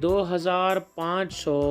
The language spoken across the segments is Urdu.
2500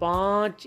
5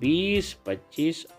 20-25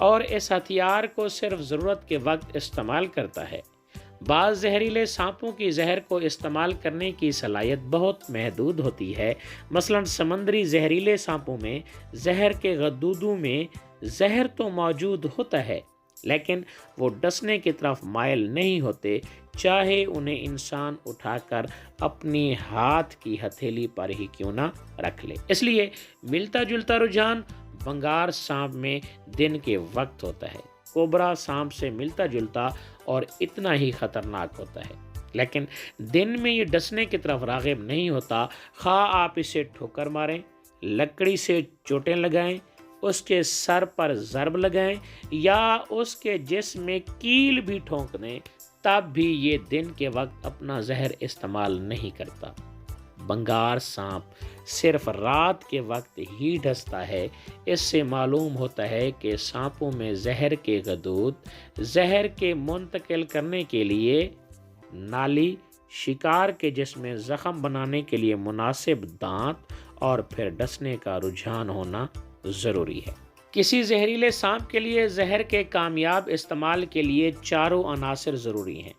اور اس ہتھیار کو صرف ضرورت کے وقت استعمال کرتا ہے۔ بعض زہریلے سانپوں کی زہر کو استعمال کرنے کی صلاحیت بہت محدود ہوتی ہے۔ مثلاً سمندری زہریلے سانپوں میں زہر کے غدودوں میں زہر تو موجود ہوتا ہے، لیکن وہ ڈسنے کی طرف مائل نہیں ہوتے، چاہے انہیں انسان اٹھا کر اپنی ہاتھ کی ہتھیلی پر ہی کیوں نہ رکھ لے۔ اس لیے ملتا جلتا رجحان بنگار سانپ میں دن کے وقت ہوتا ہے۔ کوبرا سانپ سے ملتا جلتا اور اتنا ہی خطرناک ہوتا ہے، لیکن دن میں یہ ڈسنے کی طرف راغب نہیں ہوتا۔ خواہ آپ اسے ٹھوکر ماریں، لکڑی سے چوٹیں لگائیں، اس کے سر پر ضرب لگائیں یا اس کے جسم میں کیل بھی ٹھونک دیں، تب بھی یہ دن کے وقت اپنا زہر استعمال نہیں کرتا۔ بنگار سانپ صرف رات کے وقت ہی ڈستا ہے۔ اس سے معلوم ہوتا ہے کہ سانپوں میں زہر کے غدود زہر کے منتقل کرنے کے لیے نالی، شکار کے جسم میں زخم بنانے کے لیے مناسب دانت اور پھر ڈسنے کا رجحان ہونا ضروری ہے۔ کسی زہریلے سانپ کے لیے زہر کے کامیاب استعمال کے لیے چاروں عناصر ضروری ہیں۔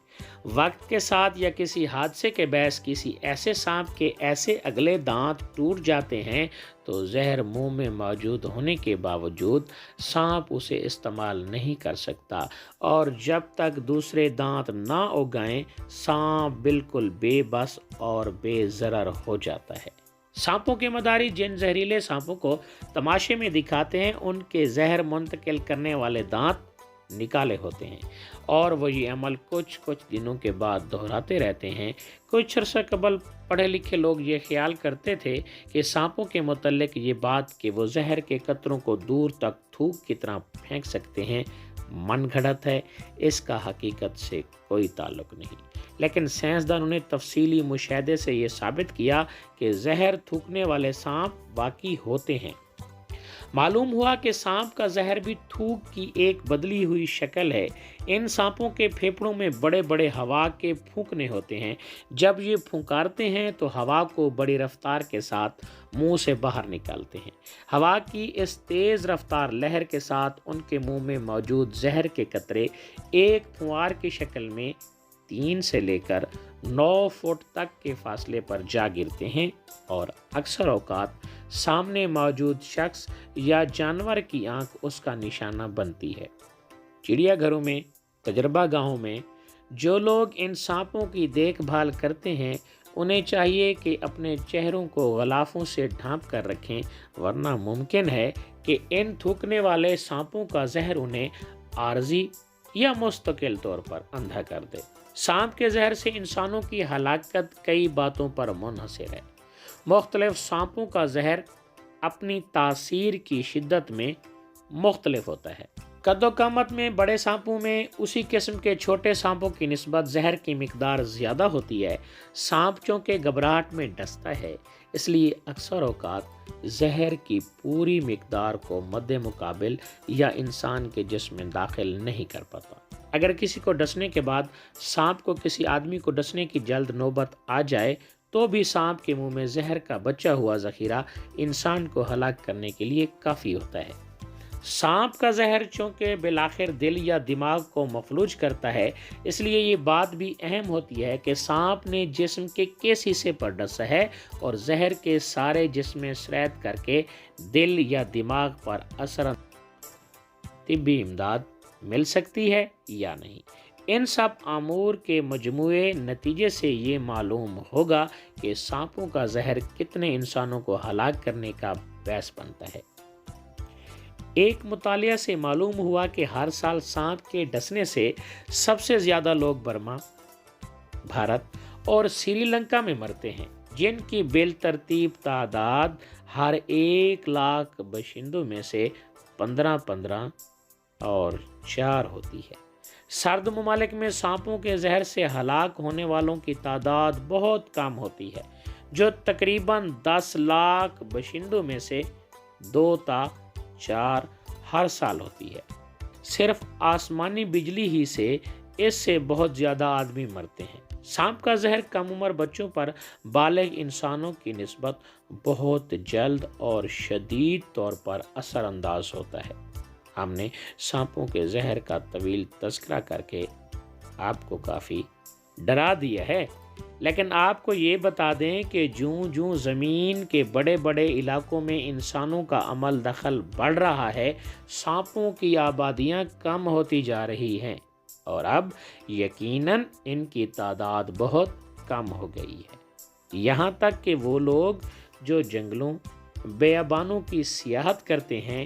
وقت کے ساتھ یا کسی حادثے کے باعث کسی ایسے سانپ کے ایسے اگلے دانت ٹوٹ جاتے ہیں تو زہر منہ میں موجود ہونے کے باوجود سانپ اسے استعمال نہیں کر سکتا، اور جب تک دوسرے دانت نہ اگائیں سانپ بالکل بے بس اور بے ضرر ہو جاتا ہے۔ سانپوں کے مداری جن زہریلے سانپوں کو تماشے میں دکھاتے ہیں ان کے زہر منتقل کرنے والے دانت نکالے ہوتے ہیں، اور وہ یہ عمل کچھ دنوں کے بعد دہراتے رہتے ہیں۔ کچھ عرصہ قبل پڑھے لکھے لوگ یہ خیال کرتے تھے کہ سانپوں کے متعلق یہ بات کہ وہ زہر کے قطروں کو دور تک تھوک کی طرح پھینک سکتے ہیں من گھڑت ہے، اس کا حقیقت سے کوئی تعلق نہیں۔ لیکن سائنسدانوں نے تفصیلی مشاہدے سے یہ ثابت کیا کہ زہر تھوکنے والے سانپ واقعی ہوتے ہیں۔ معلوم ہوا کہ سانپ کا زہر بھی تھوک کی ایک بدلی ہوئی شکل ہے۔ ان سانپوں کے پھیپھڑوں میں بڑے بڑے ہوا کے پھونکنے ہوتے ہیں۔ جب یہ پھونکارتے ہیں تو ہوا کو بڑی رفتار کے ساتھ منہ سے باہر نکالتے ہیں۔ ہوا کی اس تیز رفتار لہر کے ساتھ ان کے منہ میں موجود زہر کے قطرے ایک پھوار کی شکل میں 3 سے لے کر 9 فٹ تک کے فاصلے پر جا گرتے ہیں، اور اکثر اوقات سامنے موجود شخص یا جانور کی آنکھ اس کا نشانہ بنتی ہے۔ چڑیا گھروں میں، تجربہ گاہوں میں جو لوگ ان سانپوں کی دیکھ بھال کرتے ہیں انہیں چاہیے کہ اپنے چہروں کو غلافوں سے ڈھانپ کر رکھیں، ورنہ ممکن ہے کہ ان تھوکنے والے سانپوں کا زہر انہیں عارضی یا مستقل طور پر اندھا کر دے۔ سانپ کے زہر سے انسانوں کی ہلاکت کئی باتوں پر منحصر ہے۔ مختلف سانپوں کا زہر اپنی تاثیر کی شدت میں مختلف ہوتا ہے۔ قد و قامت میں بڑے سانپوں میں اسی قسم کے چھوٹے سانپوں کی نسبت زہر کی مقدار زیادہ ہوتی ہے۔ سانپ چونکہ گھبراہٹ میں ڈستا ہے، اس لیے اکثر اوقات زہر کی پوری مقدار کو مد مقابل یا انسان کے جسم میں داخل نہیں کر پاتا۔ اگر کسی کو ڈسنے کے بعد سانپ کو کسی آدمی کو ڈسنے کی جلد نوبت آ جائے تو بھی سانپ کے منہ میں زہر کا بچا ہوا ذخیرہ انسان کو ہلاک کرنے کے لیے کافی ہوتا ہے۔ سانپ کا زہر چونکہ بالآخر دل یا دماغ کو مفلوج کرتا ہے، اس لیے یہ بات بھی اہم ہوتی ہے کہ سانپ نے جسم کے کس حصے پر ڈسا ہے اور زہر کے سارے جسم میں سرایت کر کے دل یا دماغ پر اثر طبی امداد مل سکتی ہے یا نہیں۔ ان سب امور کے مجموعے نتیجے سے یہ معلوم ہوگا کہ سانپوں کا زہر کتنے انسانوں کو ہلاک کرنے کا باعث بنتا ہے۔ ایک مطالعہ سے معلوم ہوا کہ ہر سال سانپ کے ڈسنے سے سب سے زیادہ لوگ برما، بھارت اور سری لنکا میں مرتے ہیں، جن کی بالترتیب تعداد ہر 1,00,000 باشندوں میں سے 15 اور 4 ہوتی ہے۔ سرد ممالک میں سانپوں کے زہر سے ہلاک ہونے والوں کی تعداد بہت کم ہوتی ہے، جو تقریباً 10,00,000 باشندوں میں سے 2 تا 4 ہر سال ہوتی ہے۔ صرف آسمانی بجلی ہی سے اس سے بہت زیادہ آدمی مرتے ہیں۔ سانپ کا زہر کم عمر بچوں پر بالغ انسانوں کی نسبت بہت جلد اور شدید طور پر اثر انداز ہوتا ہے۔ ہم نے سانپوں کے زہر کا طویل تذکرہ کر کے آپ کو کافی ڈرا دیا ہے، لیکن آپ کو یہ بتا دیں کہ جوں زمین کے بڑے بڑے علاقوں میں انسانوں کا عمل دخل بڑھ رہا ہے، سانپوں کی آبادیاں کم ہوتی جا رہی ہیں، اور اب یقیناً ان کی تعداد بہت کم ہو گئی ہے۔ یہاں تک کہ وہ لوگ جو جنگلوں بیابانوں کی سیاحت کرتے ہیں،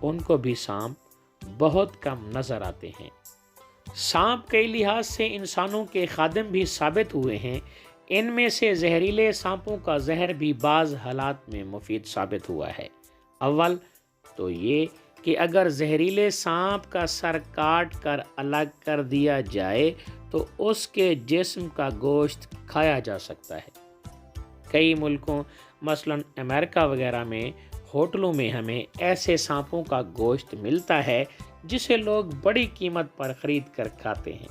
ان کو بھی سانپ بہت کم نظر آتے ہیں۔ سانپ کئی لحاظ سے انسانوں کے خادم بھی ثابت ہوئے ہیں۔ ان میں سے زہریلے سانپوں کا زہر بھی بعض حالات میں مفید ثابت ہوا ہے۔ اول تو یہ کہ اگر زہریلے سانپ کا سر کاٹ کر الگ کر دیا جائے تو اس کے جسم کا گوشت کھایا جا سکتا ہے۔ کئی ملکوں مثلاً امریکہ وغیرہ میں ہوٹلوں میں ہمیں ایسے سانپوں کا گوشت ملتا ہے جسے لوگ بڑی قیمت پر خرید کر کھاتے ہیں۔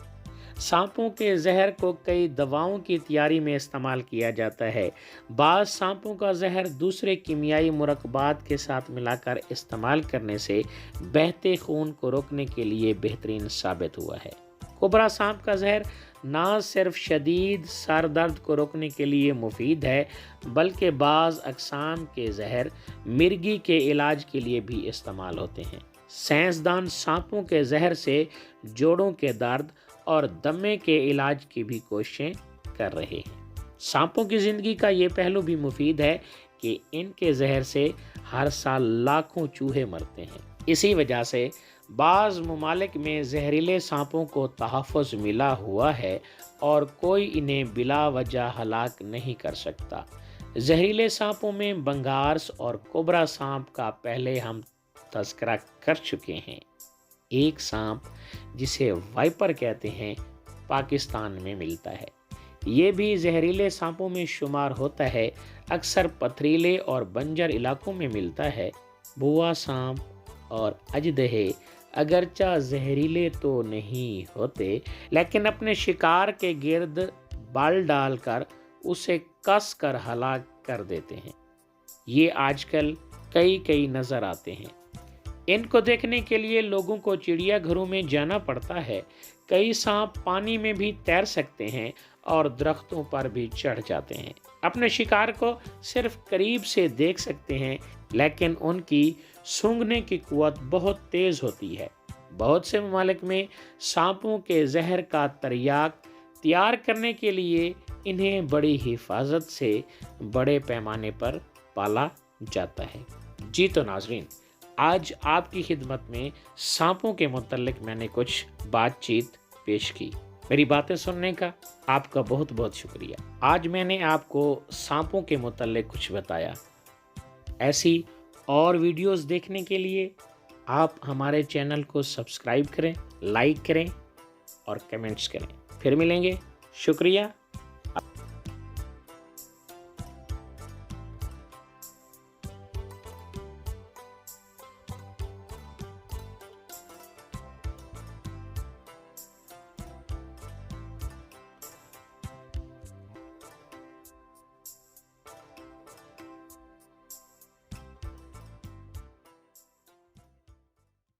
سانپوں کے زہر کو کئی دواؤں کی تیاری میں استعمال کیا جاتا ہے۔ بعض سانپوں کا زہر دوسرے کیمیائی مرکبات کے ساتھ ملا کر استعمال کرنے سے بہتے خون کو روکنے کے لیے بہترین ثابت ہوا ہے۔ کوبرا سانپ کا زہر نہ صرف شدید سر درد کو روکنے کے لیے مفید ہے، بلکہ بعض اقسام کے زہر مرگی کے علاج کے لیے بھی استعمال ہوتے ہیں۔ سائنسدان سانپوں کے زہر سے جوڑوں کے درد اور دمے کے علاج کی بھی کوششیں کر رہے ہیں۔ سانپوں کی زندگی کا یہ پہلو بھی مفید ہے کہ ان کے زہر سے ہر سال لاکھوں چوہے مرتے ہیں۔ اسی وجہ سے بعض ممالک میں زہریلے سانپوں کو تحفظ ملا ہوا ہے اور کوئی انہیں بلا وجہ ہلاک نہیں کر سکتا۔ زہریلے سانپوں میں بنگارس اور کوبرا سانپ کا پہلے ہم تذکرہ کر چکے ہیں۔ ایک سانپ جسے وائپر کہتے ہیں پاکستان میں ملتا ہے۔ یہ بھی زہریلے سانپوں میں شمار ہوتا ہے، اکثر پتھریلے اور بنجر علاقوں میں ملتا ہے۔ بوا سانپ اور اژدہے اگرچہ زہریلے تو نہیں ہوتے، لیکن اپنے شکار کے گرد بال ڈال کر اسے کس کر ہلاک کر دیتے ہیں۔ یہ آج کل کئی نظر آتے ہیں۔ ان کو دیکھنے کے لیے لوگوں کو چڑیا گھروں میں جانا پڑتا ہے۔ کئی سانپ پانی میں بھی تیر سکتے ہیں اور درختوں پر بھی چڑھ جاتے ہیں۔ اپنے شکار کو صرف قریب سے دیکھ سکتے ہیں، لیکن ان کی سونگھنے کی قوت بہت تیز ہوتی ہے۔ بہت سے ممالک میں سانپوں کے زہر کا تریاک تیار کرنے کے لیے انہیں بڑی حفاظت سے بڑے پیمانے پر پالا جاتا ہے۔ جی تو ناظرین، آج آپ کی خدمت میں سانپوں کے متعلق میں نے کچھ بات چیت پیش کی۔ میری باتیں سننے کا آپ کا بہت بہت شکریہ۔ آج میں نے آپ کو سانپوں کے متعلق کچھ بتایا۔ ایسی اور ویڈیوز دیکھنے کے لیے آپ ہمارے چینل کو سبسکرائب کریں، لائک کریں اور کمنٹس کریں۔ پھر ملیں گے۔ شکریہ۔